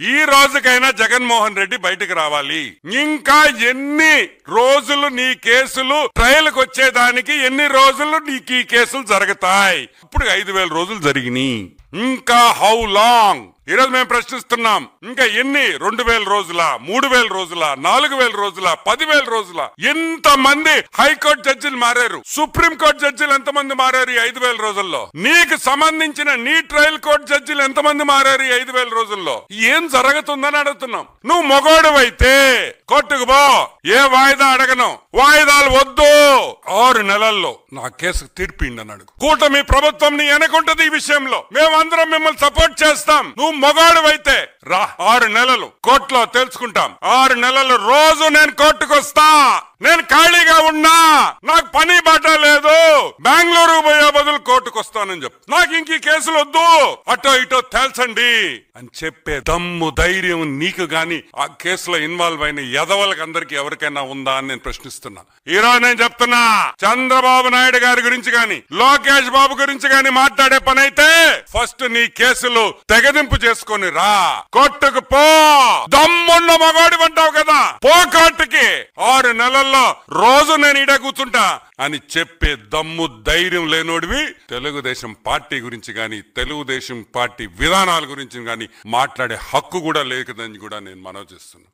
ఈ రోజుకైనా జగన్మోహన్ రెడ్డి బయటకు రావాలి. ఇంకా ఎన్ని రోజులు నీ కేసులు ట్రయల్కి వచ్చేదానికి ఎన్ని రోజులు నీకు ఈ కేసులు జరుగుతాయి? ఇప్పుడు 5,000 రోజులు జరిగినాయి. ఇంకా హౌ లాంగ్? ఈరోజు మేము ప్రశ్నిస్తున్నాం. ఇంకా ఎన్ని? 2,000 రోజుల, 3,000 రోజుల, 4,000 రోజుల, 10,000 రోజుల? ఎంతమంది హైకోర్టు జడ్జిలు మారారు? సుప్రీంకోర్టు జడ్జిలు ఎంతమంది మారారు ఈ 5,000 రోజుల్లో? నీకు సంబంధించిన నీ ట్రయల్ కోర్టు జడ్జిలు ఎంతమంది మారారు ఈ 5,000 రోజుల్లో? ఏం జరుగుతుందని అడుగుతున్నాం. నువ్వు మొగోడువైతే కోర్టుకు పో, ఏ వాయిదా అడగను, వాయిదాలు వద్దు, 6 నెలల్లో నా కేసు తీర్పిండి అని అడుగు. కూటమి ప్రభుత్వం నీ వెనకుంటది ఈ విషయంలో. మేమందరం మిమ్మల్ని సపోర్ట్ చేస్తాం. నువ్వు మొగాడువైతే రా, 6 నెలలు కోర్టులో తెలుసుకుంటాం. 6 నెలలు రోజు నేను కోర్టుకు వస్తా. నేను ఖాళీగా ఉన్నా, నాకు పని బాట లేదు, బెంగళూరు పోయే బదులు కోర్టుకు వస్తానని చెప్పు. నాకు ఇంక ఈ కేసులు వద్దు, అటో ఇటో తేల్చండి అని చెప్పే దమ్ము ధైర్యం నీకు గాని ఆ కేసులో ఇన్వాల్వ్ అయిన ఎదవలకు అందరికి ఎవరికైనా ఉందా అని నేను ప్రశ్నిస్తున్నా. ఈరోజు నేను చెప్తున్నా, చంద్రబాబు నాయుడు గారి గురించి గాని లోకేష్ బాబు గురించి గాని మాట్లాడే పని అయితే ఫస్ట్ నీ కేసులు తెగదింపు చేసుకొని రా, కోర్టుకు పో. దమ్మున్న మగాడి అంటావు కదా, పో కోర్టుకి. 6 నెలల్లో రోజు నేను ఈడ కూర్చుంటా అని చెప్పే దమ్ము ధైర్యం లేనోడివి తెలుగుదేశం పార్టీ గురించి గాని తెలుగుదేశం పార్టీ విధానాల గురించి గాని మాట్లాడే హక్కు కూడా లేదని కూడా నేను మనవి చేస్తున్నా.